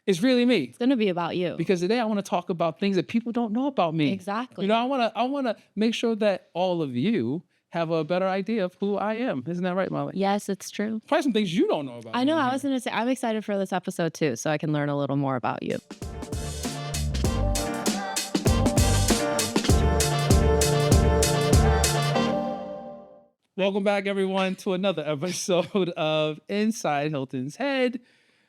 It's really me. It's going to be about you. Because today I want to talk about things that people don't know about me. Exactly. You know, I want to make sure that all of you have a better idea of who I am. Isn't that right, Molly? Yes, it's true. Probably some things you don't know about I know. me I here. was going to say, I'm excited for this episode too, so I can learn a little more about you. Welcome back, everyone, to another episode of Inside Hilton's Head,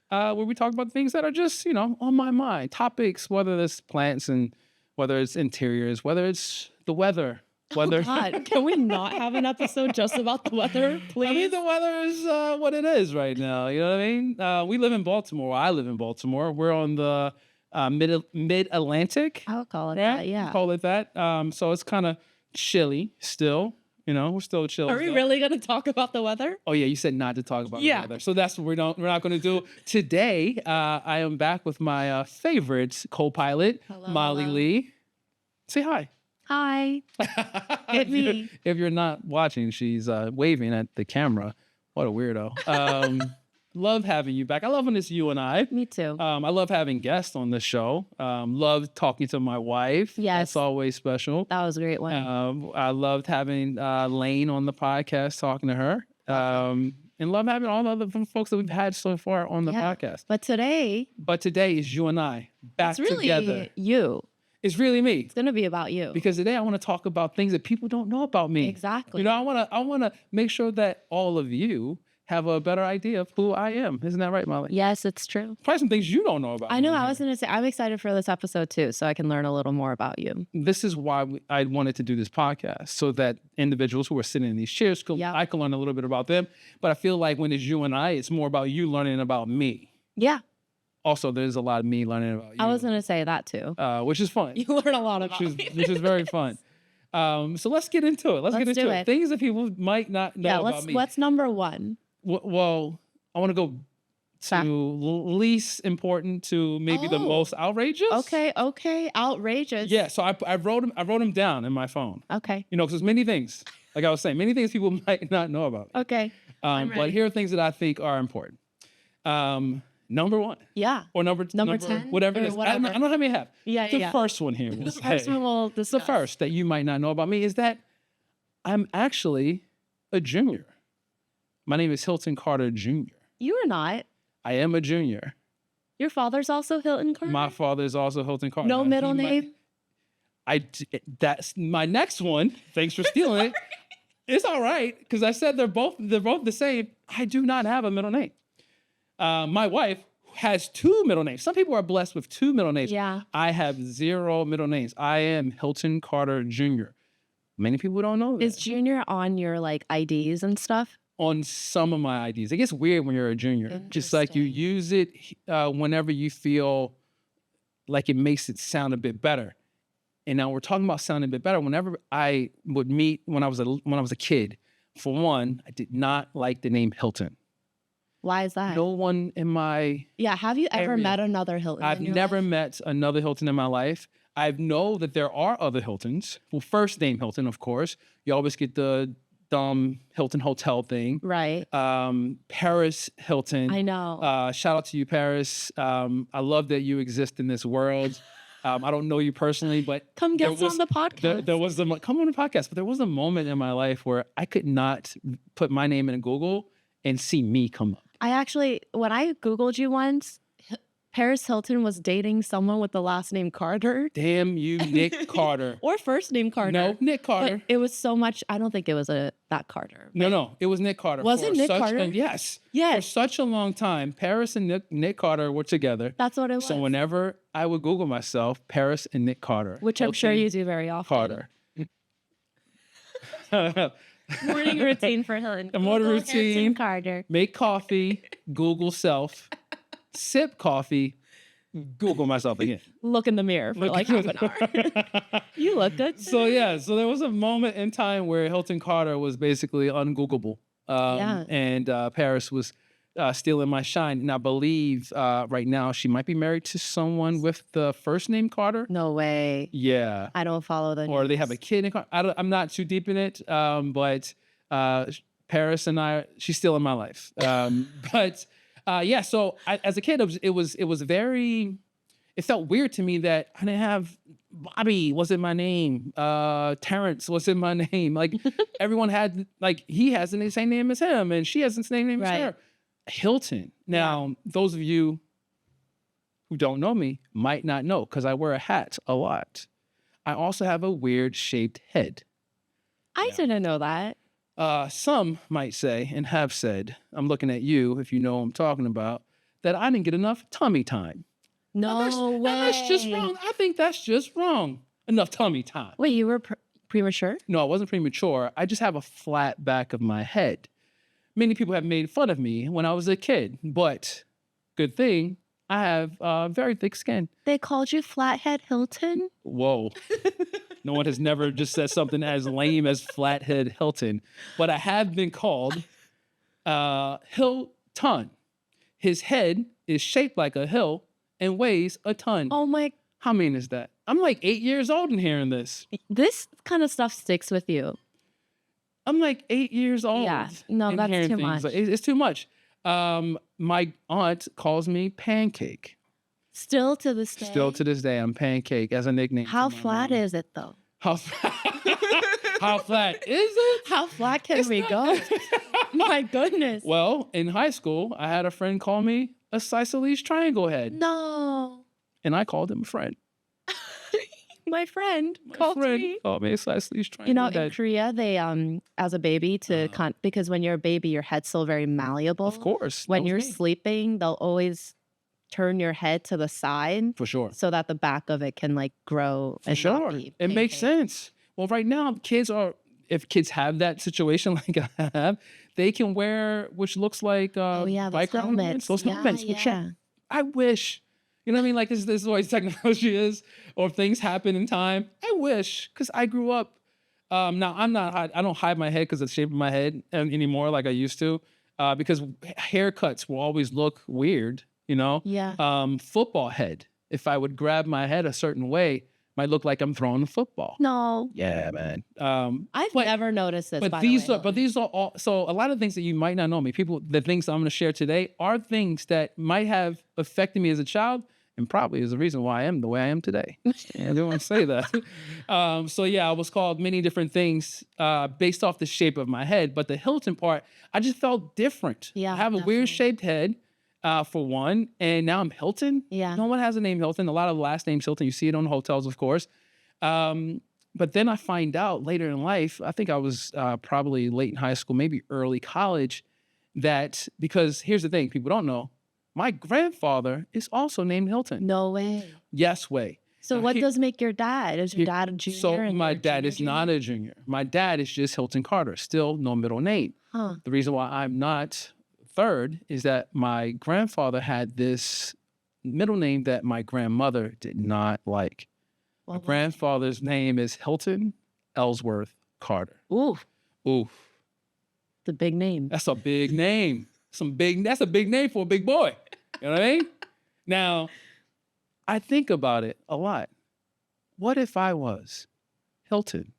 where we talk about things that are just, on my mind. Topics, whether it's plants and whether it's interiors, whether it's the weather. Oh, God. Can we not have an episode just about the weather, please? I mean, the weather is what it is right now. You know what I mean? We live in Baltimore. I live in Baltimore. We're on the mid-Atlantic. I'll call it right? that, yeah. Call it that. So it's kind of chilly still. We're still chill. Are we really going to talk about the weather? Oh yeah, you said not to talk about the weather. So that's what we're not going to do. Today, I am back with my favorite co-pilot, Molly Lee. Say hi. Hi. Hit me. If you're not watching, she's waving at the camera. What a weirdo. Love having you back. I love when it's you and I. Me too. I love having guests on the show. Love talking to my wife. Yes. That's always special. That was a great one. I loved having Lane on the podcast, talking to her. And love having all the other folks that we've had so far on the podcast. But today is you and I back it's really together. You. It's really me. It's going to be about you. Because today I want to talk about things that people don't know about me. Exactly. I want to make sure that all of you have a better idea of who I am. Isn't that right, Molly? Yes, it's true. Probably some things you don't know about I know. me I was going to say, I'm excited for this episode too, so I can learn a little more about you. This is why I wanted to do this podcast, so that individuals who are sitting in these chairs, I can learn a little bit about them. But I feel like when it's you and I, it's more about you learning about me. Yeah. Also, there's a lot of me learning about you. I was going to say that too. Which is fun. You learn a lot about me. Which is very fun. So let's get into it. Let's get into it. Things that people might not know about me. What's number one? Well, I want to go to least important to maybe the most outrageous. Okay. Outrageous. Yeah. So I wrote them down in my phone. Okay. Because there's many things, like I was saying, many things people might not know about me. Okay. But here are things that I think are important. Number one. Yeah. Or number 10. Whatever it is. I don't know how many I have. Yeah. The first one here. The first one we'll discuss. The first that you might not know about me is that I'm actually a junior. My name is Hilton Carter Jr. You are not. I am a junior. Your father's also Hilton Carter? My father is also Hilton Carter. No middle name? That's my next one. Thanks for stealing it. It's all right, because I said they're both the same. I do not have a middle name. My wife has two middle names. Some people are blessed with two middle names. Yeah. I have zero middle names. I am Hilton Carter Jr. Many people don't know that. Is junior on your IDs and stuff? On some of my IDs. It gets weird when you're a junior. Just like you use it whenever you feel like it makes it sound a bit better. And now we're talking about sounding a bit better. Whenever I would meet when I was a kid, for one, I did not like the name Hilton. Why is that? No one in my have you ever met another Hilton? I've never met another Hilton in my life. I know that there are other Hiltons. Well, first name Hilton, of course. You always get the dumb Hilton Hotel thing. Right. Paris Hilton. I know. Shout out to you, Paris. I love that you exist in this world. I don't know you personally, but come get on the podcast. Come on the podcast. But there was a moment in my life where I could not put my name in Google and see me come up. When I Googled you once, Paris Hilton was dating someone with the last name Carter. Damn you, Nick Carter. Or first name Carter. No, Nick Carter. But it was so much, I don't think it was that Carter. No, it was Nick Carter. Was it Nick Carter? Yes. Yes. For such a long time, Paris and Nick Carter were together. That's what it was. So whenever I would Google myself, Paris and Nick Carter. Which I'm sure you do very often. Carter. Morning routine for Hilton. A morning routine. Hilton Carter. Make coffee, Google self, sip coffee, Google myself again. Look in the mirror for half an hour. You look good. So there was a moment in time where Hilton Carter was basically ungoogleable. And Paris was stealing my shine. And I believe right now she might be married to someone with the first name Carter. No way. Yeah. I don't follow the news. Or they have a kid. I'm not too deep in it, but Paris and I, she's still in my life. But Yeah. So as a kid, it was very. It felt weird to me that I didn't have Bobby was in my name. Terrence was in my name. Like everyone had like he has the same name as him, and she has the same name as Right. her. Hilton. Now, those of you who don't know me might not know because I wear a hat a lot. I also have a weird shaped head. I didn't know that. Some might say and have said, I'm looking at you if you know what I'm talking about, that I didn't get enough tummy time. No way. That's just wrong. I think that's just wrong. Enough tummy time. Wait, you were premature? No, I wasn't premature. I just have a flat back of my head. Many people have made fun of me when I was a kid, but good thing I have very thick skin. They called you Flathead Hilton? Whoa. No one has never just said something as lame as Flathead Hilton, but I have been called Hilton. His head is shaped like a hill and weighs a ton. Oh my. How mean is that? I'm like 8 years old in hearing this. This kind of stuff sticks with you. I'm like 8 years old. Yeah. No, in that's hearing too things. much. Like, it's too much. My aunt calls me Pancake. Still to this day? Still to this day, I'm Pancake as a nickname. How flat is it though? How how flat is it? How flat can we go? My goodness. Well, in high school, I had a friend call me a isosceles triangle head, No. and I called him a friend. My friend My called friend me. called me a isosceles triangle You know, in head. Korea, they as a baby because when you're a baby, your head's still very malleable. Of course. When that was you're me. sleeping, they'll always turn your head to the side For sure. so that the back of it can like grow and not Sure. be It makes pancake. sense. Well, right now, if kids have that situation like I have, they can wear, which looks like Oh yeah, those bike helmets. those helmets, which Yeah. I wish, you know what I mean? Like this is the way technology is, or if things happen in time. I wish, because I grew up. Now I don't hide my head because of the shape of my head anymore like I used to, because haircuts will always look weird, you know? Yeah. Football head. If I would grab my head a certain way, might look like I'm throwing the football. No, Yeah, man. I've never noticed this. But by these the way. are all. So a lot of things that you might not know me, the things I'm going to share today are things that might have affected me as a child, and probably is the reason why I am the way I am today. I didn't want to say that. So yeah, I was called many different things based off the shape of my head, but the Hilton part, I just felt different. Yeah, I have a definitely. weird shaped head. For one, and now I'm Hilton. Yeah. No one has the name Hilton. A lot of the last names Hilton. You see it on hotels, of course. But then I find out later in life, I think I was probably late in high school, maybe early college, that because here's the thing, people don't know, my grandfather is also named Hilton. No way. Yes way. So Now, what he- does make your dad? Is your dad a junior? So and my you're dad junior, is not a junior. My dad is just Hilton Carter, still no middle name. Huh. The reason why I'm not third is that my grandfather had this middle name that my grandmother did not like. My Well, grandfather's name is Hilton Ellsworth Carter. ooh, Ooh, the big name. that's a big name. That's a big name for a big boy. You know what I mean? Now, I think about it a lot. What if I was Hilton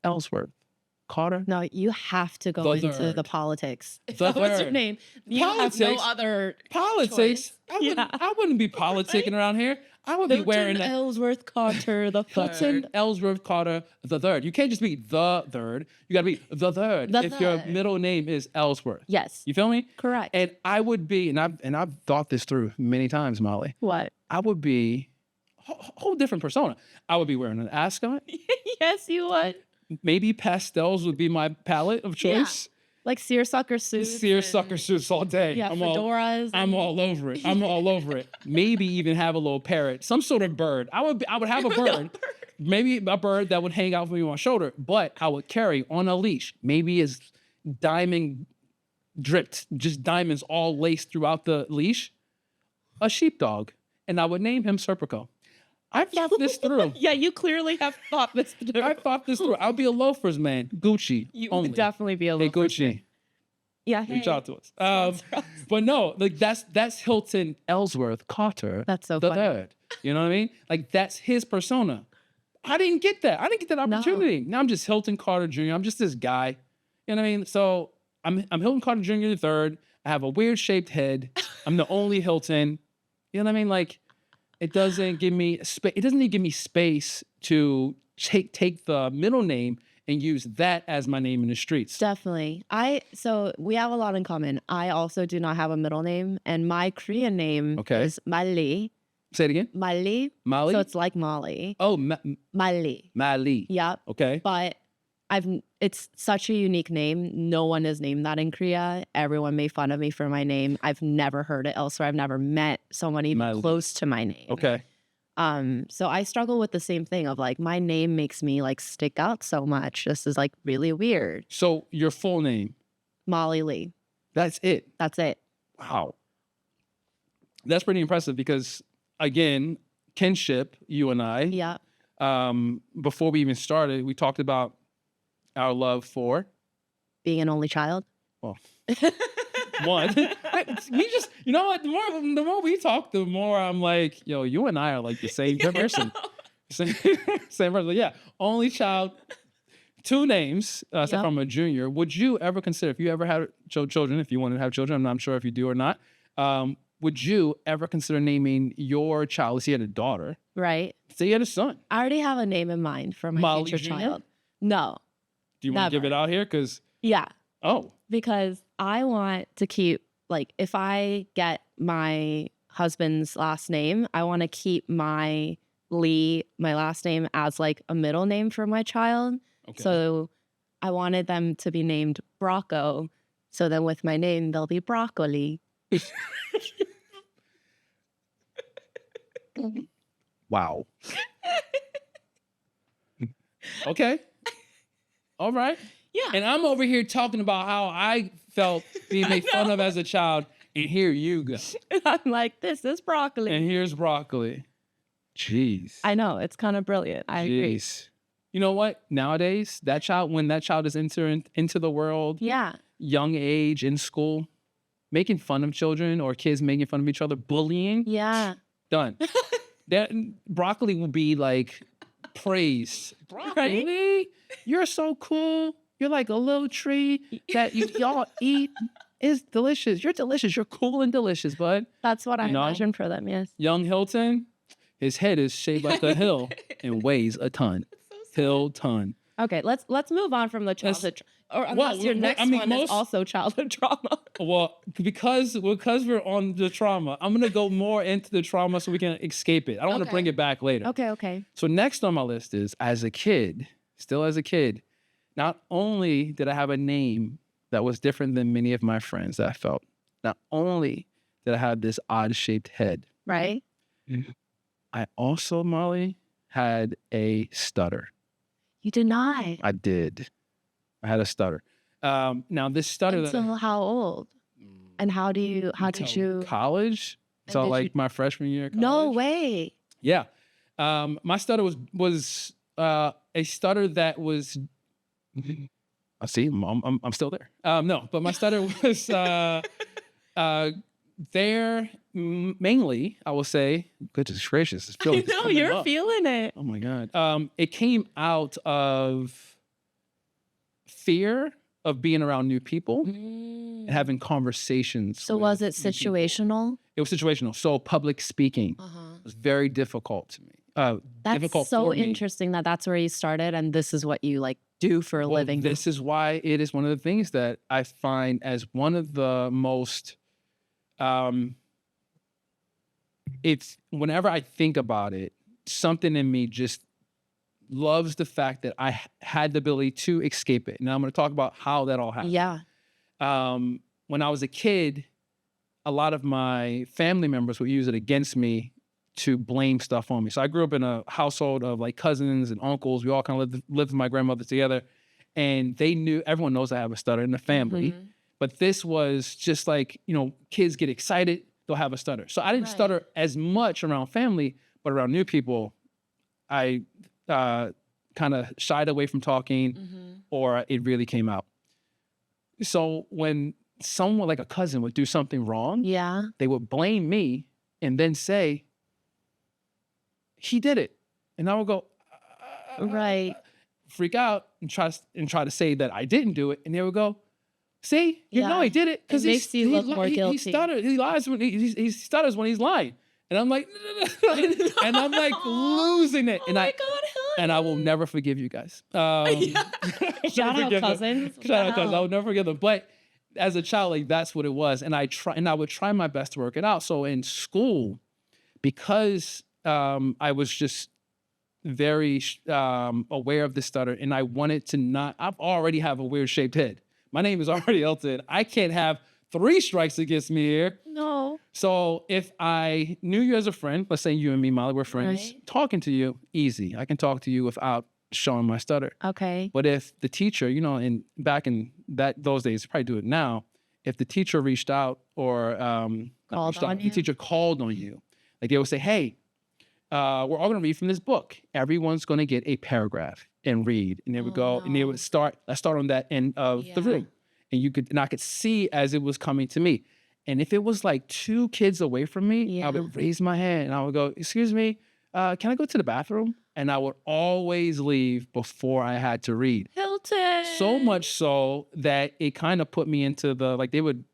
Ellsworth Carter? No, you have to go The into third. the politics. If The that was your third. name. You have no Politics? other Politics? choice. I wouldn't be politicking around here. I would be wearing Hilton that. Ellsworth Carter the Hilton third. Ellsworth Carter the third. You can't just be the third. You got to be the third The if your third. middle name is Ellsworth. Yes, You feel me? correct. And I would be, and I've thought this through many times, Molly. What? I would be a whole different persona. I would be wearing an ascot. Yes, you would. Maybe pastels would be my palette of Yeah. choice. Like seersucker suits. Seersucker suits all day. Yeah, I'm fedoras. I'm all over it. I'm all over it. Maybe even have a little parrot, some sort of bird. I would have a bird. Maybe a bird that would hang out with me on my shoulder, but I would carry on a leash. Maybe it's diamond dripped, just diamonds all laced throughout the leash. A sheepdog, and I would name him Serpico. I've thought this through. Yeah, you clearly have thought this through. I thought this through. I'll be a loafers man. Gucci You only. would definitely be a Hey little. Gucci, Yeah, reach hey. out to us. But no, like that's Hilton Ellsworth Carter. That's so the funny. third. You know what I mean? Like that's his persona. I didn't get that. I didn't get that No. opportunity. Now I'm just Hilton Carter Jr. I'm just this guy. You know what I mean? So I'm Hilton Carter Jr. the third. I have a weird shaped head. I'm the only Hilton. You know what I mean? Like, it doesn't give me space. It doesn't even give me space to take the middle name and use that as my name in the streets. Definitely. So we have a lot in common. I also do not have a middle name, and my Korean name Okay. is Mali. Say it again. Mali. Molly? So it's like Molly. Oh, Mali. Mali. Yep. Okay. But it's such a unique name. No one is named that in Korea. Everyone made fun of me for my name. I've never heard it elsewhere. I've never met someone even Mali. close to my name. Okay. So I struggle with the same thing of like, my name makes me like stick out so much. This is like really weird. So your full name, Molly Lee. that's it. That's it. Wow. That's pretty impressive because, again, kinship, you and I, Yeah. before we even started, we talked about our love for, Being an only child. well, one. We just, you know what? The more we talk, the more I'm like, yo, you and I are like the same person. Same person. Yeah. Only child, 2 names, except Yep. I'm a junior. Would you ever consider, if you ever had children, if you wanted to have children, I'm not sure if you do or not, would you ever consider naming your child, let's say you had a daughter, Right. say you had a son, I already have a name in mind for my Molly future Jr.? child. No. do you want to give Never. it out here? Because, Yeah. oh, Because I want to keep, like, if I get my husband's last name, I want to keep my Lee, my last name, as like a middle name for my child. okay. So I wanted them to be named Brocco. So then with my name, they'll be Broccoli. Wow. Okay. All right. Yeah. And I'm over here talking about how I felt being made fun of as a child, and here you go. I'm like, this is broccoli. And here's broccoli. Jeez. I know, it's kind of brilliant. I agree. Jeez. You know what? Nowadays, when that child is entering into the world, Yeah. young age in school, making fun of children or kids making fun of each other, bullying, Yeah. done. That broccoli will be like praised. Broccoli, you're so cool. You're like a little tree that y'all eat. It's delicious. You're delicious. You're cool and delicious, bud. That's what I You know? imagine for them, yes. Young Hilton, his head is shaped like a hill and weighs a ton. Hilton. Okay, let's move on from the childhood or unless your next one is also childhood trauma. Well, because we're on the trauma, I'm gonna go more into the trauma so we can escape it. I don't want to bring it back later. Okay. So next on my list is, as a kid, still as a kid, not only did I have a name that was different than many of my friends that I felt, not only did I have this odd shaped head, Right? I also, Molly, had a stutter. You deny. I did. I had a stutter. Now this stutter Until how old? And how did you college? So did like my freshman year of college. No way. Yeah. My stutter was a stutter that was I see I'm still there. No, but my stutter was there mainly, I will say, goodness gracious. It's I know, you're feeling it. Oh my God. It came out of fear of being around new people and having conversations. So was it situational? It was situational. So public speaking was very difficult to me. That's difficult so for me. interesting that that's where you started and this is what you like do for a living. This is why it is one of the things that I find as one of the most, it's whenever I think about it, something in me just loves the fact that I had the ability to escape it. Now I'm going to talk about how that all happened. Yeah. When I was a kid, a lot of my family members would use it against me to blame stuff on me. So I grew up in a household of like cousins and uncles. We all kind of lived with my grandmother together, and they knew, everyone knows I have a stutter in the family, but this was just like, you know, kids get excited, they'll have a stutter. So I didn't stutter as much around family, but around new people, I kind of shied away from talking or it really came out. So when someone like a cousin would do something wrong, they would blame me and then say, he did it. And I would go, freak out and try to say that I didn't do it. And they would go, See, you know he did it because It makes you look more he guilty. stuttered. He lies when he stutters when he's lying, and I'm like, and I'm like losing it, and I will never forgive you guys. Shout out cousins. Shout out cousins. I will never forgive them. But as a child, like that's what it was, and I would try my best to work it out. So in school, because I was just very aware of the stutter, and I wanted to not. I already have a weird shaped head. My name is already Hilton. I can't have 3 strikes against me here. No. So if I knew you as a friend, let's say you and me, Molly, we're friends, Right. talking to you, easy. I can talk to you without showing my stutter. Okay. But if the teacher, back in those days, probably do it now, if the teacher reached out or the teacher called on you, like they would say, hey, we're all going to read from this book. Everyone's going to get a paragraph and read. And they would go, and they would start, let's start on that end of the room. And I could see as it was coming to me. And if it was like 2 kids away from me, I would raise my hand and I would go, excuse me, can I go to the bathroom? And I would always leave before I had to read. Hilton. So much so that it kind of put me into they would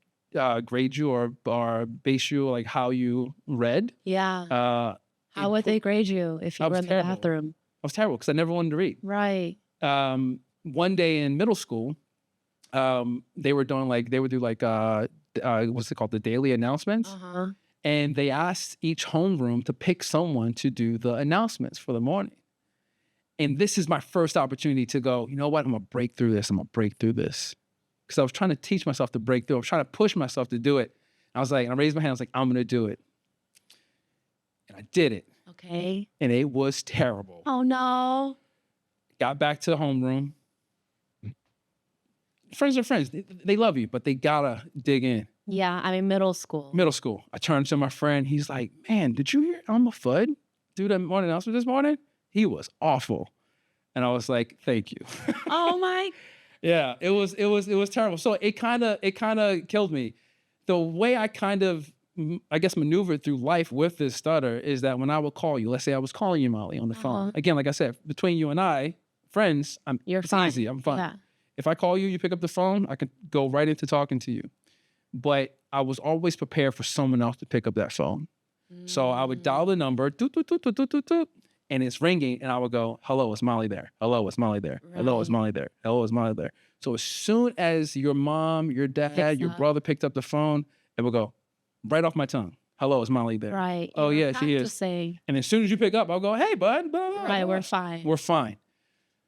grade you or base you like how you read. Yeah. How would they grade you if you were in the bathroom? I was terrible because I never wanted to read. Right. One day in middle school, they would do what's it called? The daily announcements. And they asked each homeroom to pick someone to do the announcements for the morning. And this is my first opportunity to go, you know what? I'm going to break through this. I'm going to break through this. Because I was trying to teach myself to break through. I was trying to push myself to do it. I was like, and I raised my hand. I was like, I'm going to do it. And I did it. Okay. And it was terrible. Oh, no. Got back to the homeroom. Friends are friends. They love you, but they got to dig in. Yeah, I mean, middle school. Middle school. I turned to my friend. He's like, man, did you hear Elma Fudd do the morning announcement this morning? He was awful. And I was like, thank you. Oh my. Yeah, it was terrible. So it kind of killed me. The way I kind of, I guess, maneuvered through life with this stutter is that when I would call you, let's say I was calling you, Molly, on the phone. Again, like I said, between you and I, friends, You're it's fine. easy. I'm fine. Yeah. If I call you, you pick up the phone, I could go right into talking to you. But I was always prepared for someone else to pick up that phone. So I would dial the number, doot, doot, doot, doot, doot, doot, doot, and it's ringing, and I would go, hello, it's Molly there. Hello, it's Molly there. Hello, it's Molly there. Hello, it's Molly there. So as soon as your mom, your dad, your brother picked up the phone, it would go right off my tongue. Hello, it's Molly there. Right. Oh, yeah, she is. And as soon as you pick up, I'll go, hey, bud. Blah, blah, Right, blah. we're fine. We're fine.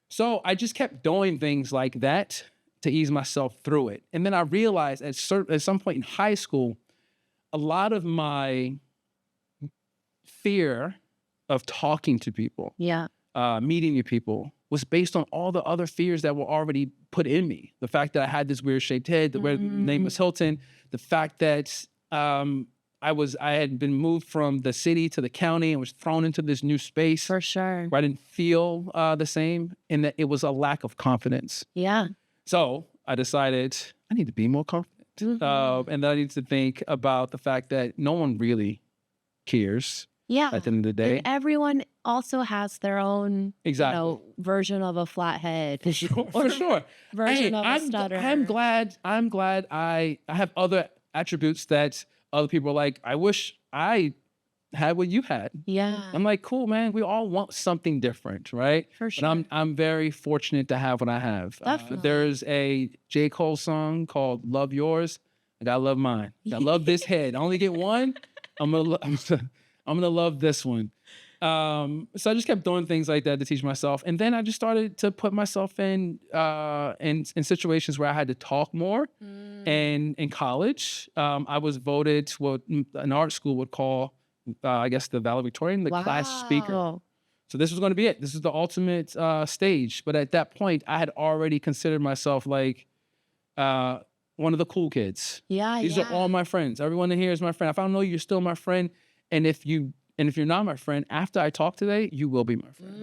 So I just kept doing things like that to ease myself through it. And then I realized at some point in high school, a lot of my fear of talking to people, meeting new people, was based on all the other fears that were already put in me. The fact that I had this weird shaped head, the name was Hilton, the fact that I had been moved from the city to the county and was thrown into this new space. For sure. Where I didn't feel the same, and that it was a lack of confidence. Yeah. So I decided I need to be more confident. And then I need to think about the fact that no one really cares at the end of the day. And everyone also has their own version of a flathead. For sure. Version of a stutter. I'm glad I have other attributes that other people are like, I wish I had what you had. Yeah. I'm like, cool, man. We all want something different, right? For sure. But I'm very fortunate to have what I have. There's a J. Cole song called Love Yours. I gotta love mine. I love this head. I only get one. I'm gonna love this one. So I just kept doing things like that to teach myself. And then I just started to put myself in situations where I had to talk more. And in college, I was voted what an art school would call, I guess, the valedictorian, the class speaker. So this was going to be it. This is the ultimate stage. But at that point, I had already considered myself like one of the cool kids. These are all my friends. Everyone in here is my friend. If I don't know you, you're still my friend. And if you're not my friend, after I talk today, you will be my friend.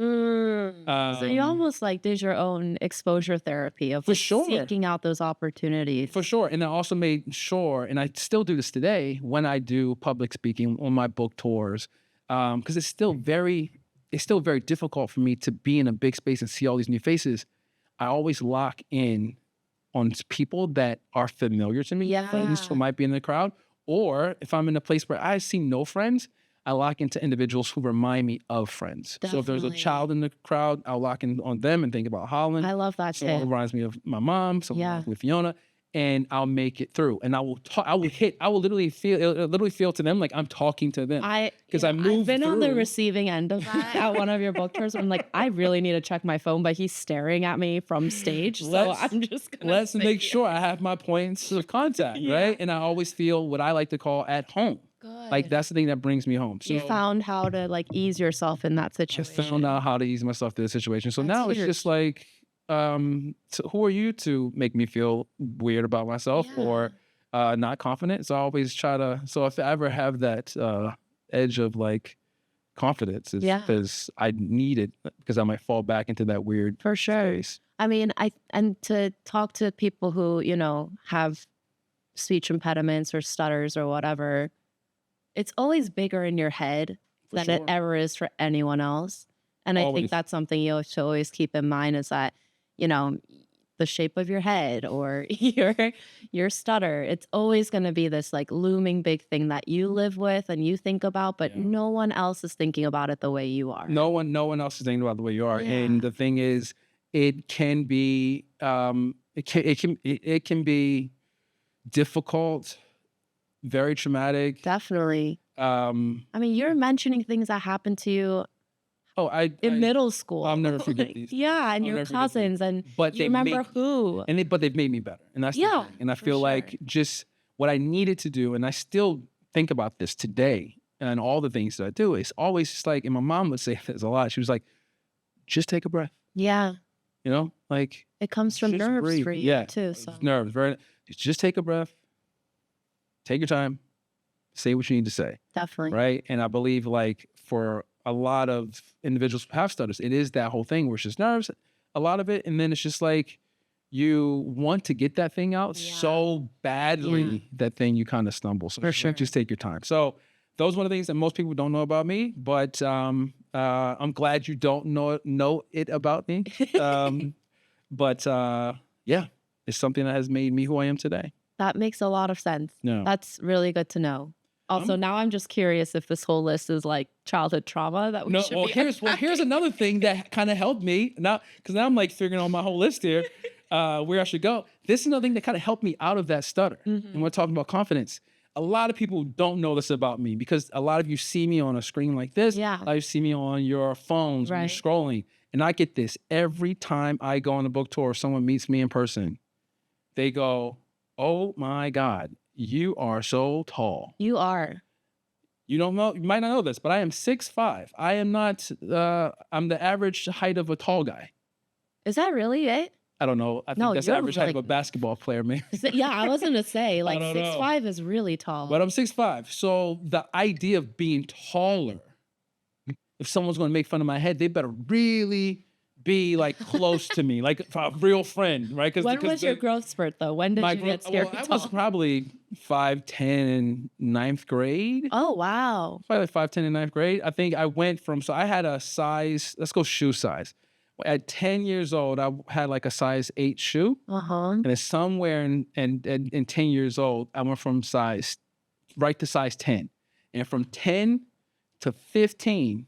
So you almost like did your own exposure therapy of seeking out those opportunities. For sure. And I also made sure, and I still do this today when I do public speaking on my book tours, because it's still very difficult for me to be in a big space and see all these new faces. I always lock in on people that are familiar to me, friends who Yeah. might be in the crowd, or if I'm in a place where I see no friends, I lock into individuals who remind me of friends. So if there's a Definitely. child in the crowd, I'll lock in on them and think about Holland. I love that Someone too. reminds me of my mom, someone Yeah. reminds me of Fiona, and I'll make it through. And I will literally feel, it'll literally feel to them like I'm talking to them. Because I I've move been on the through. receiving end of that at one of your book tours. I'm like, I really need to check my phone, but he's staring at me from stage. So Let's- I'm just gonna Let's sit make here. sure I have my points of contact, Yeah. right? And I always feel what I like to call at home. Like Good. that's the thing that brings me home. So You found how to like ease yourself in that I situation. found out how to ease myself through the situation. So That's now it's huge. just like, so who are you to make me feel weird about myself or not confident? So I always try to. So if I ever have that edge of like confidence, is Yeah. because I need it because I might fall back into that weird For sure. space. I mean, and to talk to people who, you know, have speech impediments or stutters or whatever, it's always bigger in your head For than it sure. ever is for anyone else. And I Always. think that's something you should always keep in mind is that, you know, the shape of your head or your stutter, it's always going to be this like looming big thing that you live with and you think about, but Yeah. no one else is thinking about it the way you are. No one else is thinking about the way you are. Yeah. And the thing is, it can be it can be difficult, very traumatic. Definitely. I mean, you're mentioning things that happened to you in middle school. I'll never forget Like, these. yeah, and I'll your never forget these. cousins, and But you they remember make- who. but they've made me better. And that's the Yeah, thing. And I for feel sure. like just what I needed to do, and I still think about this today and all the things that I do, it's always just like, and my mom would say this a lot. She was like, just take a breath, Yeah, you know, like it comes from just nerves breathe. for you Yeah, too. So nerves, just take a breath, take your time, say what you need to say. definitely. Right. And I believe like for a lot of individuals who have stutters, it is that whole thing where it's just nerves, a lot of it. And then it's just like you want to get that thing out Yeah. so badly that then you kind of stumble. So For sure. just take your time. So those are one of the things that most people don't know about me, but I'm glad you don't know it about me. But yeah, it's something that has made me who I am today. That makes a lot of sense. No. That's really good to know. Also, now I'm just curious if this whole list is like childhood trauma that we No, should well, be here's another thing that kind of helped me now, because now I'm like figuring out my whole list here, where I should go. This is another thing that kind of helped me out of that stutter. And we're talking about confidence. A lot of people don't know this about me because a lot of you see me on a screen like this. Yeah. A lot of you see me on your phones when you're Right. scrolling. And I get this every time I go on a book tour, someone meets me in person. They go, oh my God, you are so tall. You are. You don't know, you might not know this, but I am 6'5". I am not, I'm the average height of a tall guy. Is that really it? I don't know. I think No, that's the you're average height of like- a basketball player, man. Yeah, I was gonna say like don't know. 6'5" is really tall. But I'm 6'5". So the idea of being taller, if someone's going to make fun of my head, they better really be like close to me, like a real friend, right? When was your growth spurt though? When did you get scared I tall? was probably 5'10" in ninth grade. Oh wow. Probably like 5'10" in ninth grade. I think I went from, so I had a size, let's go shoe size. At 10 years old, I had like a size 8 shoe. Uh-huh. And it's somewhere in 10 years old, I went from size, right to size 10. And from 10 to 15,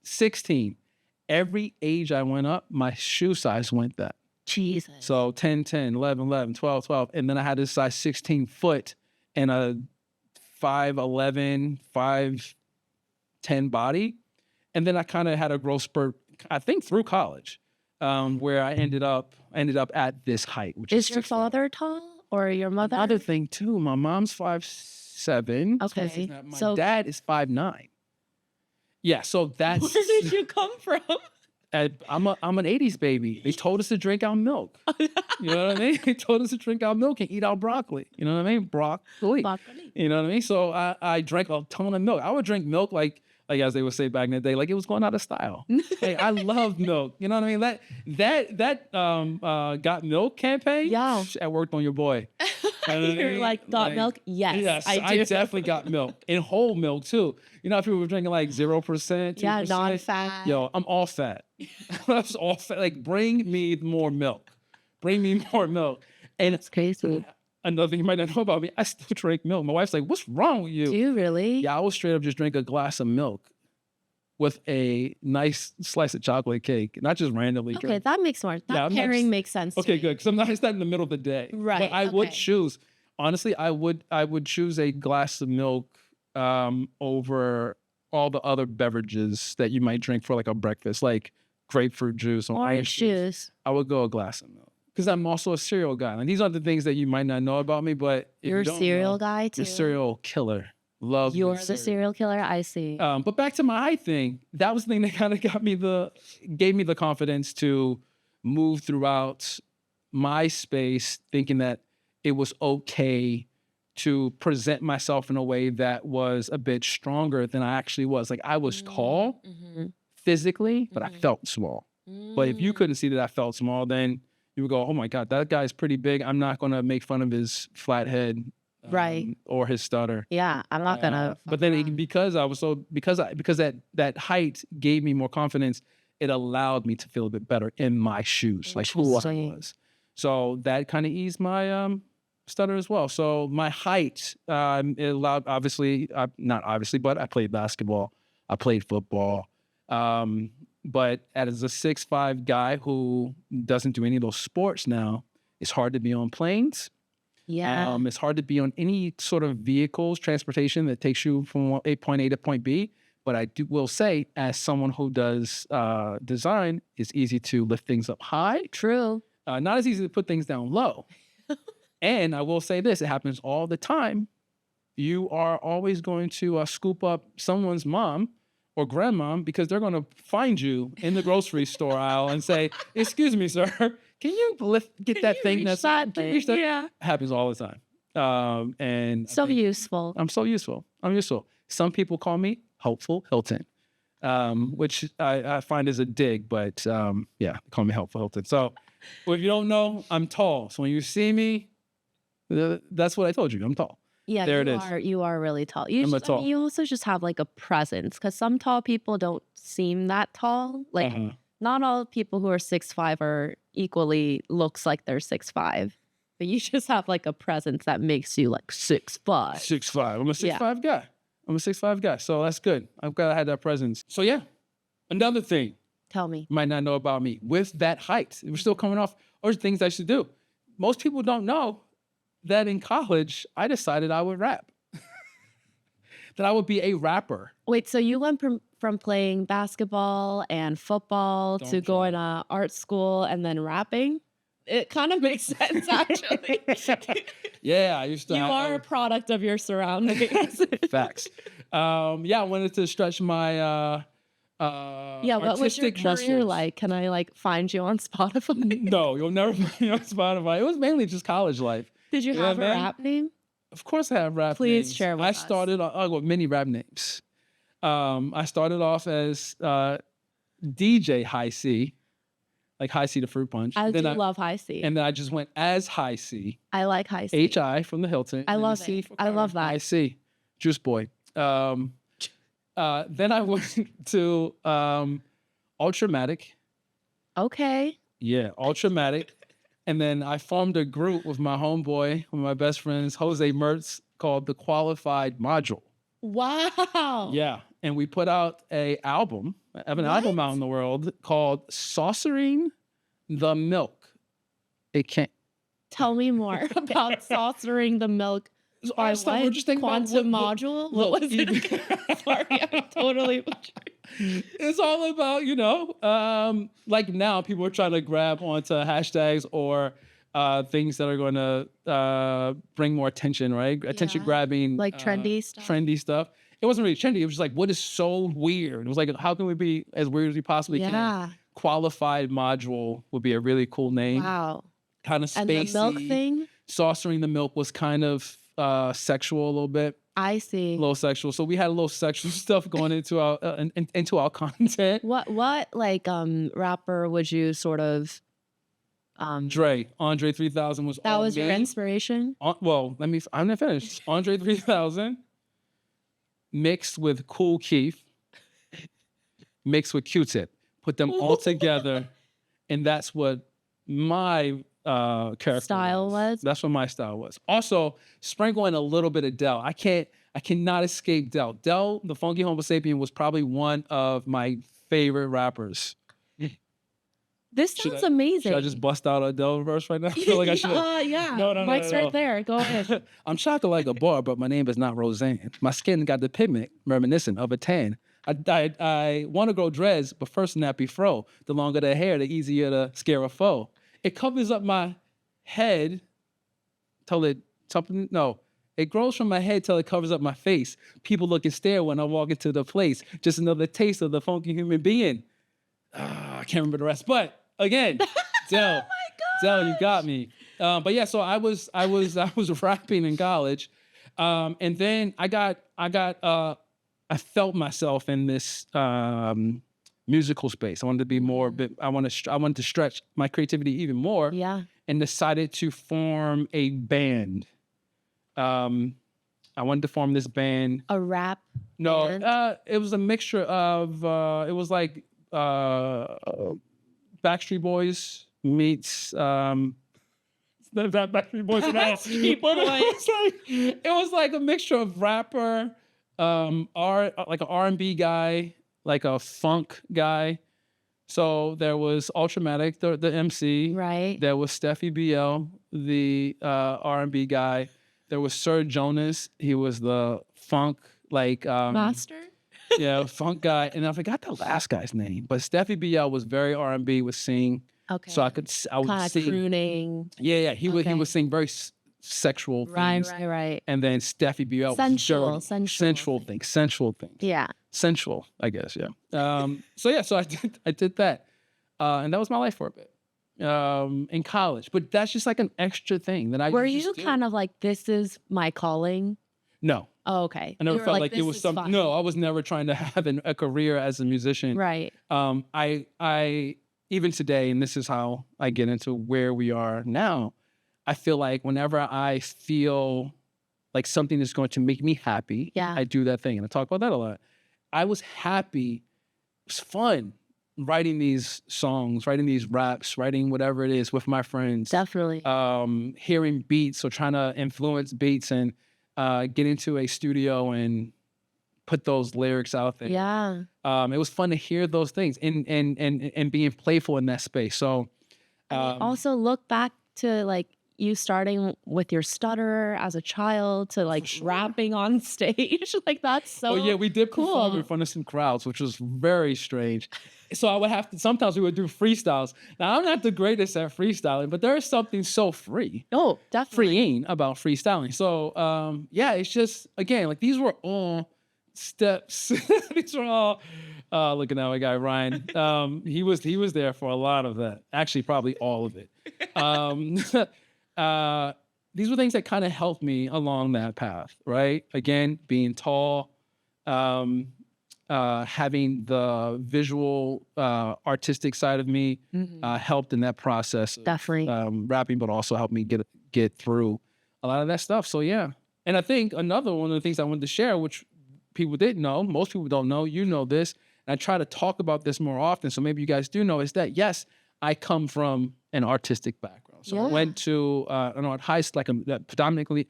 16, every age I went up, my shoe size went that. Jesus. So 10, 10, 11, 11, 12, 12. And then I had this size 16 foot and a 5'11", 5'10" body. And then I kind of had a growth spurt, I think through college, where I ended up at this height. Which Is your 6'5". father tall or your mother? Another thing too, my mom's 5'7". Okay. My So- dad is 5'9". Yeah, so that's Where did you come from? I'm an 80s baby. They told us to drink our milk. You know what I mean? They told us to drink our milk and eat our broccoli. You know what I mean? Broccoli. Broccoli. You know what I mean? So I drank a ton of milk. I would drink milk like as they would say back in the day, like it was going out of style. Hey, I love milk. You know what I mean? That Got Milk campaign. Yeah. I worked on your boy. You know what I You're mean? like, got milk? Yes, I do. definitely got milk. And whole milk too. You know, if people were drinking like 0%, 2%. Yeah, non-fat. Yo, I'm all fat. I'm all fat. Like, bring me more milk. Bring me more milk. And It's crazy. another thing you might not know about me, I still drink milk. My wife's like, "What's wrong with you?" Do you really? Yeah, I will straight up just drink a glass of milk with a nice slice of chocolate cake, not just randomly. Okay, that makes more. That I'm not pairing just- makes sense. Okay, to good. me. Because I'm not, it's not in the middle of the day. Right, But I would okay. choose, honestly, I would choose a glass of milk over all the other beverages that you might drink for like a breakfast, like grapefruit juice or Orange juice. I would go a glass of milk. Because I'm also a cereal guy. And these are the things that you might not know about me, but if You're you a don't cereal know, guy too. the cereal killer. Love You're me the cereal killer. I see. but back to my height thing, that was the thing that kind of gave me the confidence to move throughout my space, thinking that it was okay to present myself in a way that was a bit stronger than I actually was. Like I was tall physically, but I felt small. But if you couldn't see that I felt small, then you would go, "Oh my God, that guy's pretty big. I'm not going to make fun of his flat head." Right. Or his stutter. Yeah, I'm not gonna. But then because that height gave me more confidence, it allowed me to feel a bit better in my shoes, like who I Interesting. was. So that kind of eased my stutter as well. So my height, it allowed not obviously, but I played basketball, I played football. But as a 6'5" guy who doesn't do any of those sports now, it's hard to be on planes. Yeah. It's hard to be on any sort of vehicles, transportation that takes you from point A to point B. But I will say, as someone who does design, it's easy to lift things up high. True. Not as easy to put things down low. And I will say this, it happens all the time. You are always going to scoop up someone's mom or grandmom because they're going to find you in the grocery store aisle and say, "Excuse me, sir, can you get that thing that's that can you reach that?" Yeah. Happens all the time. And So useful. I'm so useful. I'm useful. Some people call me Helpful Hilton, which I find is a dig, but yeah, they call me Helpful Hilton. So if you don't know, I'm tall. So when you see me, that's what I told you. I'm tall. Yeah, There you it is. are. You are really tall. You, I'm a I mean, tall. you also just have like a presence because some tall people don't seem that tall. Like not all people who are 6'5" are equally looks like they're 6'5", but you just have like a presence that makes you like 6'5". 6'5". I'm a 6'5" guy. I'm a 6'5" guy. So that's good. I'm glad I had that presence. So yeah, another thing Tell me. you might not know about me with that height. We're still coming off, or things I should do. Most people don't know that in college, I decided I would rap. That I would be a rapper. Wait, so you went from playing basketball and football to going to art school and then rapping? It kind of makes sense, actually. Yeah, I used to. You are a product of your surroundings. Facts. Yeah, I wanted to stretch my Yeah, what was your artistic career muscles. like? Can I like find you on Spotify? No, you'll never find me on Spotify. It was mainly just college life. Did you Yeah, have a man. rap name? Of course, I have rap Please names. share with I us. started with many rap names. I started off as DJ High C, like High C the Fruit Punch. I Then do love High C. And then I just went as High C, I like High C. HI from the Hilton. I and then love the C it. for I Carter. love that. High C, Juice Boy. Then I went to Ultramatic. Okay. Yeah, Ultramatic. And then I formed a group with my homeboy, one of my best friends, Jose Mertz, called The Qualified Module. Wow. Yeah. And we put out an album out in the world called Saucering the Milk. It can't. Tell me more about saucering the milk. All right, stop. We're just thinking about Quantum module? What was it? Sorry, I'm totally. It's all about, like now people are trying to grab onto hashtags or things that are going to bring more attention, right? Attention grabbing. Like trendy stuff. Trendy stuff. It wasn't really trendy. It was just like, what is so weird? It was like, how can we be as weird as we possibly can? Qualified Module would be a really cool name. Wow. Kind of spacey. And the milk thing? Saucering the milk was kind of sexual a little bit. I see. A little sexual. So we had a little sexual stuff going into our into our content. What like rapper would you sort of Andre 3000 was that all was me. your inspiration? Well, I'm not finished. Andre 3000 mixed with Cool Keith, mixed with Q-Tip. Put them all together, and that's what my character was. That's what my style was. Also, sprinkle in a little bit of Del. I cannot escape Del. Del, the Funky Homo Sapien, was probably one of my favorite rappers. This sounds amazing. Should I just bust out a Del verse right now? I feel like I should. Yeah. No. Mike's right there. Go ahead. I'm chocolate like a bar, but my name is not Roseanne. My skin got the pigment reminiscent of a tan. I want to grow dreads, but first nappy fro. The longer the hair, the easier to scare a foe. It covers up my head till it something. No, it grows from my head till it covers up my face. People look and stare when I walk into the place. Just another taste of the funky human being. I can't remember the rest, but again, Del, Del, you got me. But yeah, so I was rapping in college, and then I felt myself in this musical space. I wanted to be more. I wanted to stretch my creativity even more. Yeah. And decided to form a band. I wanted to form this band. A rap. No, band? It was a mixture of. It was like Backstreet Boys meets that Backstreet Boys and Backstreet Boys. It was like a mixture of rapper, like an R&B guy, like a funk guy. So there was Ultramatic, the MC. Right. There was Steffi BL, the R&B guy. There was Sir Jonas. He was the funk Master. Yeah, funk guy, and I forgot the last guy's name, but Steffi BL was very R&B, would sing. Okay. So I would kind of sing. Crooning. Yeah. He would sing very sexual things. Right. And then Steffi BL sensual things. Yeah. Sensual, I guess. Yeah. So I did that, and that was my life for a bit. In college, but that's just like an extra thing that I. Were you kind of like, this is my calling? No. Oh, okay. I never felt like it was something. No, I was never trying to have a career as a musician. Right. I even today, and this is how I get into where we are now, I feel like whenever I feel like something is going to make me happy, I do that thing. And I talk about that a lot. I was happy. It was fun writing these songs, writing these raps, writing whatever it is with my friends. Definitely. Hearing beats or trying to influence beats and get into a studio and put those lyrics out there. Yeah. It was fun to hear those things and being playful in that space. So also look back to like you starting with your stutter as a child to like rapping on stage. Like that's so Oh yeah, we did cool. perform in front of some crowds, which was very strange. So I would have to, sometimes we would do freestyles. Now I'm not the greatest at freestyling, but there is something so free. Oh, definitely. Freeing about freestyling. So yeah, it's just, again, like these were all steps. These were all looking at my guy Ryan. He was there for a lot of that. Actually, probably all of it. These were things that kind of helped me along that path, right? Again, being tall, having the visual, artistic side of me helped in that process. Definitely. Rapping, but also helped me get through a lot of that stuff. So yeah. And I think another one of the things I wanted to share, which people didn't know, most people don't know, you know this, and I try to talk about this more often, so maybe you guys do know, is that yes, I come from an artistic background. So I went to an art high school, like a predominantly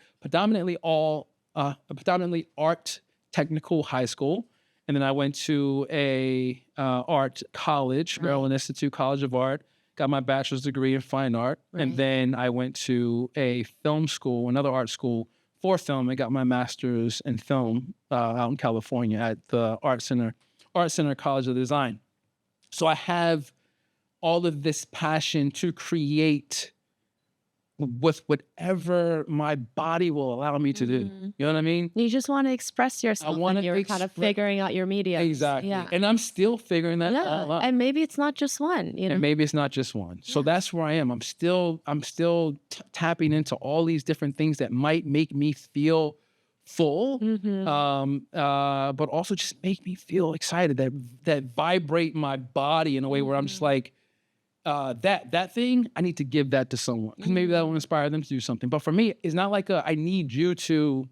art technical high school. And then I went to a art college, Maryland Institute College of Art, got my bachelor's degree in fine art. And then I went to a film school, another art school for film, and got my master's in film out in California at the Art Center College of Design. So I have all of this passion to create with whatever my body will allow me to do. You know what I mean? You just want to express yourself. And you're kind of figuring out your media. Exactly. Yeah. And I'm still figuring that out. And maybe it's not just one, you know? And maybe it's not just one. So that's where I am. I'm still tapping into all these different things that might make me feel full, but also just make me feel excited, that vibrate my body in a way where I'm just like, that thing, I need to give that to someone because maybe that will inspire them to do something. But for me, it's not like I need you to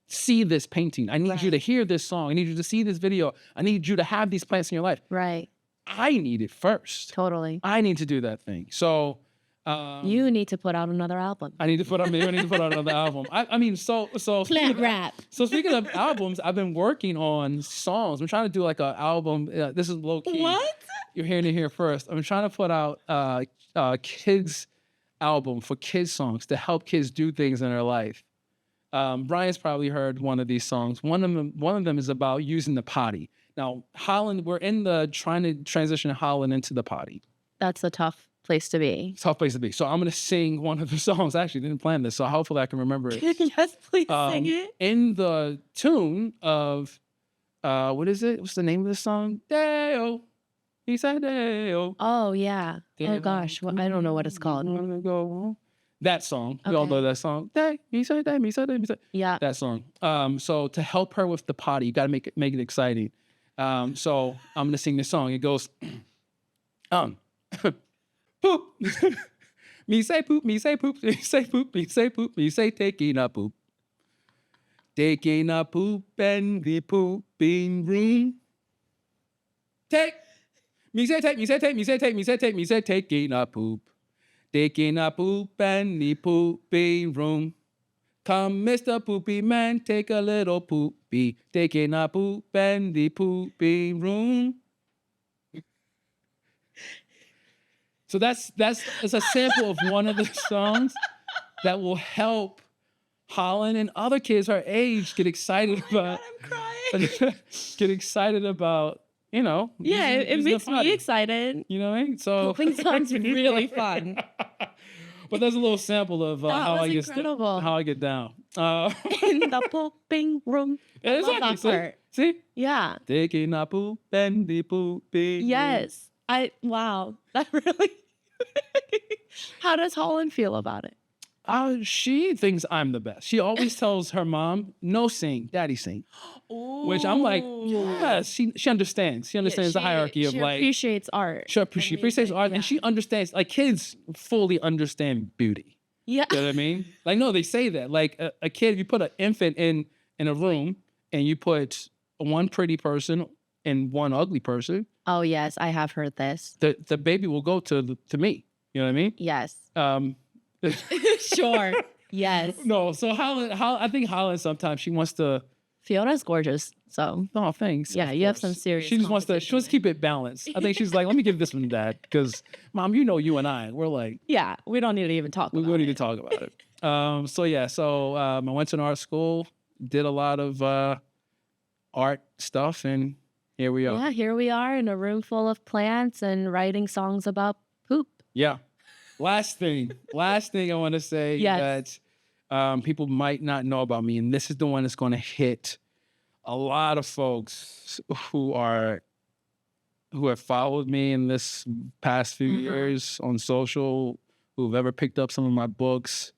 see this painting. I need you to hear this song. I need you to see this video. I need you to have these plants in your life. Right. I need it first. Totally. I need to do that thing. So You need to put out another album. I need to put out another album. I mean, so Plant rap. So speaking of albums, I've been working on songs. I'm trying to do like an album. This is low key. What? You're hearing it here first. I'm trying to put out kids album for kids songs to help kids do things in their life. Brian's probably heard one of these songs. One of them is about using the potty. Now, Holland, we're trying to transition Holland into the potty. That's a tough place to be. Tough place to be. So I'm going to sing one of the songs. I actually didn't plan this, so hopefully I can remember it. Yes, please sing it. In the tune of, what is it? What's the name of the song? Deo. He said Deo. Oh, yeah. Oh, gosh. I don't know what it's called. That song. We all know that song. He said that. He said that. He said. Yeah. That song. So to help her with the potty, you got to make it exciting. So I'm going to sing this song. It goes, poop. Me say poop, me say poop, me say poop, me say poop, me say taking a poop. Taking a poop in the pooping room. Take. Me say take, me say take, me say take, me say take, me say taking a poop. Taking a poop in the pooping room. Come, Mr. Poopy Man, take a little poopy. Taking a poop in the pooping room. So that's a sample of one of the songs that will help Holland and other kids her age get excited about. I'm crying. Get excited about, Yeah, it makes me excited. You know what I mean? So Pooping sounds really fun. But there's a little sample of how I get down. In the pooping room. Yeah, exactly. See? Yeah. Taking a poop and the pooping. Yes. Wow. That really. How does Holland feel about it? She thinks I'm the best. She always tells her mom, no sing, daddy sing. Ooh. Which I'm like, yes, she understands. She understands the hierarchy of like. She appreciates art. She appreciates art, and she understands, like kids fully understand beauty. Yeah. You know what I mean? Like, no, they say that. Like a kid, if you put an infant in a room and you put one pretty person and one ugly person. Oh, yes, I have heard this. The baby will go to me. You know what I mean? Yes. Sure. Yes. No, so I think Holland sometimes she wants to. Fiona's gorgeous, so. Oh, thanks. Yeah, you have some serious. She just wants to keep it balanced. I think she's like, let me give this one to Dad, because Mom, you and we're like. Yeah, we don't need to even talk. We don't need to talk about it. So I went to an art school, did a lot of art stuff, and here we are. Yeah, here we are in a room full of plants and writing songs about poop. Yeah. Last thing I want to say that people might not know about me, and this is the one that's going to hit a lot of folks who have followed me in this past few years on social, who've ever picked up some of my books,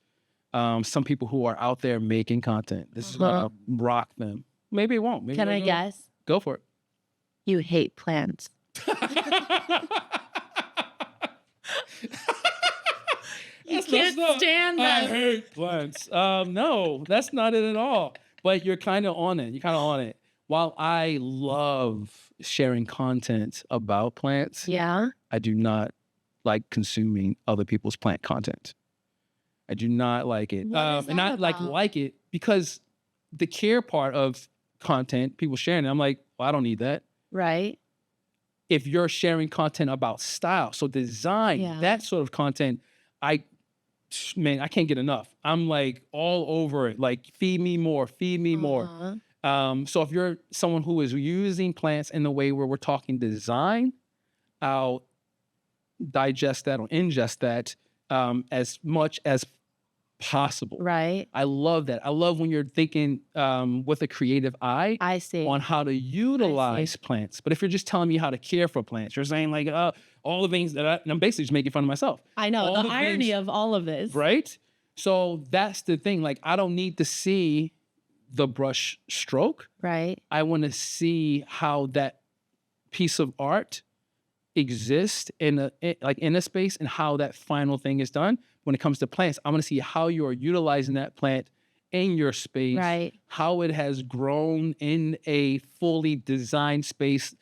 some people who are out there making content. This is going to rock them. Maybe it won't. Maybe Can I guess? Go for it. You hate plants. You can't stand them. I hate plants. No, that's not it at all. But you're kind of on it. While I love sharing content about plants, I do not like consuming other people's plant content. I do not like it. And I like it because the care part of content, people sharing it, I'm like, well, I don't need that. Right. If you're sharing content about style, so design, that sort of content, I can't get enough. I'm like all over it. Like, feed me more. So if you're someone who is using plants in the way where we're talking design, I'll digest that or ingest that as much as possible. Right. I love that. I love when you're thinking with a creative eye. I see. On how to utilize plants. But if you're just telling me how to care for plants, you're saying like all the things that I'm basically just making fun of myself. I know all the irony of all of this. Right? So that's the thing. Like, I don't need to see the brush stroke. Right. I want to see how that piece of art exists in a space and how that final thing is done. When it comes to plants, I want to see how you are utilizing that plant in your space, right? How it has grown in a fully designed space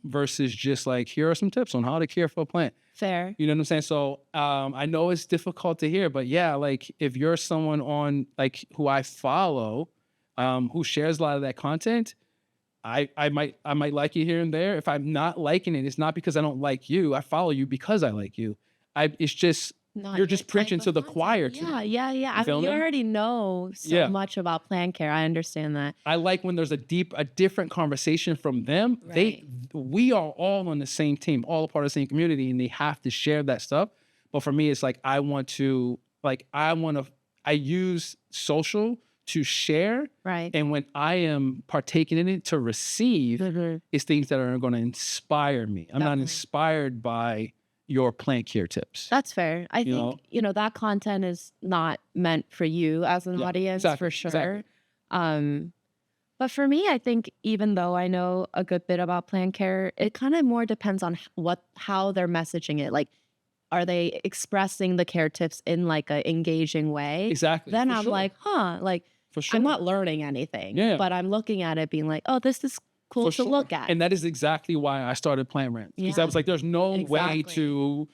versus just like, here are some tips on how to care for a plant. Fair. You know what I'm saying? So I know it's difficult to hear, but yeah, like if you're someone on like who I follow, who shares a lot of that content, I might like you here and there. If I'm not liking it, it's not because I don't like you. I follow you because I like you. It's just Not you're your just type preaching of to the content. choir. To Yeah, me. yeah, yeah. I feel mean, you me? already know so Yeah. much about plant care. I understand that. I like when there's a different conversation from them. Right. We are all on the same team, all a part of the same community, and they have to share that stuff. But for me, it's like I use social to share, Right. and when I am partaking in it to receive, it's things that are going to inspire me. I'm not Definitely. inspired by your plant care tips. That's fair. I You think, that content is not meant for you as an Yeah, audience exactly, for sure. exactly. But for me, I think even though I know a good bit about plant care, it kind of more depends on how they're messaging it. Like, are they expressing the care tips in like a engaging way? Exactly. Then for I'm sure. like, like For sure. I'm not learning anything, Yeah. but I'm looking at it being like, oh, this is cool For to sure. look at. And that is exactly why I started Plant Rants. Because I Yeah, was like, there's no way exactly.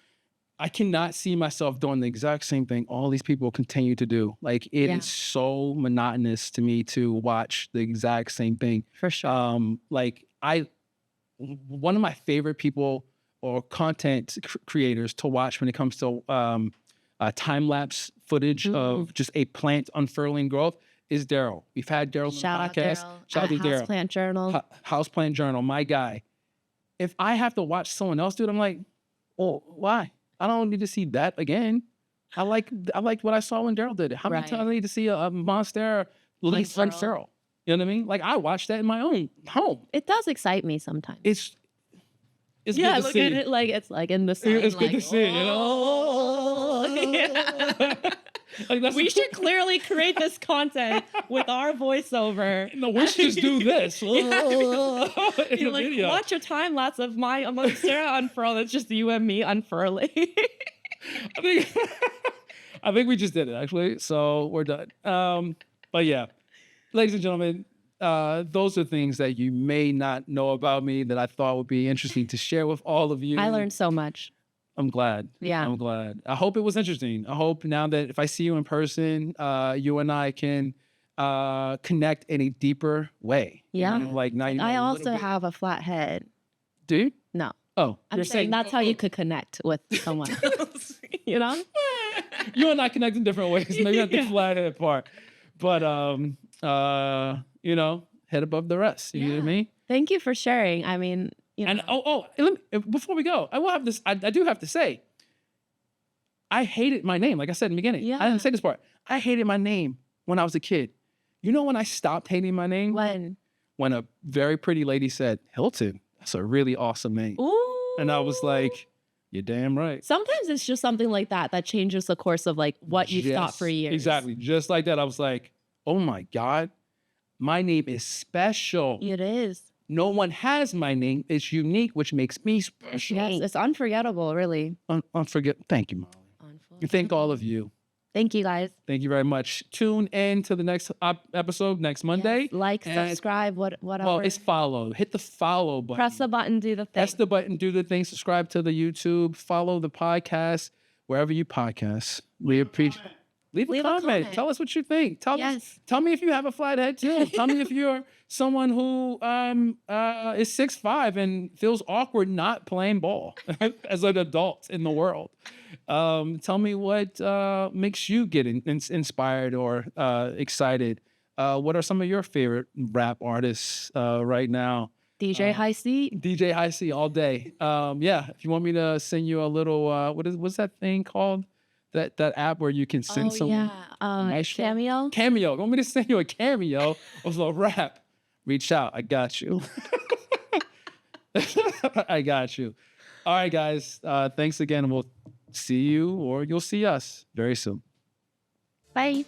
I cannot see myself doing the exact same thing all these people continue to do. Like it Yeah. is so monotonous to me to watch the exact same thing. For sure. One of my favorite people or content creators to watch when it comes to time lapse footage of just a plant unfurling growth is Daryl. We've had Daryl on the Shout out podcast. Daryl. Shout out to Daryl. Houseplant Journal. Houseplant Journal, my guy. If I have to watch someone else do it, I'm like, oh, why? I don't need to see that again. I liked what I saw when Daryl did it. How many Right. times I need to see a Monstera leaf unfurl? You know what I mean? Like I watched that in my own home. It does excite me sometimes. It's Yeah, good I to look see. at it like it's like in the sun. It's good like, to see. You know? "Oh." Yeah. Like that's We should clearly create this content with our voiceover. No, we should just do this. In the You're like, video. watch a time lapse of my Monstera unfurl. It's just you and me unfurling. I think we just did it actually. So we're done. But yeah, ladies and gentlemen, those are things that you may not know about me that I thought would be interesting to share with all of you. I learned so much. I'm glad. Yeah. I'm glad. I hope it was interesting. I hope now that if I see you in person, you and I can connect in a deeper way. Yeah. Like now you know I a little also bit. have a flat head. Dude. No. Oh, I'm you're saying that's how you could connect with someone else. You know? You and I connect in different ways. Maybe not the flathead part, but head above the rest. You know what I mean? Thank you for sharing. I mean, And before we go, I will have this. I do have to say, I hated my name. Like I said in the beginning, I didn't say this part. I hated my name when I was a kid. You know when I stopped hating my name? When a very pretty lady said, Hilton, that's a really awesome name. Ooh. And I was like, you're damn right. Sometimes it's just something like that changes the course of like what you thought for years. Exactly. Just like that. I was like, oh my God, my name is special. It is. No one has my name. It's unique, which makes me special. Yes, it's unforgettable, really. Thank you, Molly. And thank all of you. Thank you, guys. Thank you very much. Tune in to the next episode next Monday. Yes, like, And- subscribe, whatever. Well, it's follow. Hit the follow button. Press the button, do the thing. Press the button, do the thing. Subscribe to the YouTube. Follow the podcast wherever you podcast. We appreciate. Leave a comment. Tell us what you think. Tell me if you have a flathead too. Tell me if you're someone who is 6'5" and feels awkward not playing ball as an adult in the world. Tell me what makes you get inspired or excited. What are some of your favorite rap artists right now? DJ High C. DJ High C all day. If you want me to send you a little, what's that thing called? That app where you can send someone. Cameo. Cameo. You want me to send you a cameo of a rap? Reach out. I got you. I got you. All right, guys. Thanks again. We'll see you or you'll see us very soon. Bye.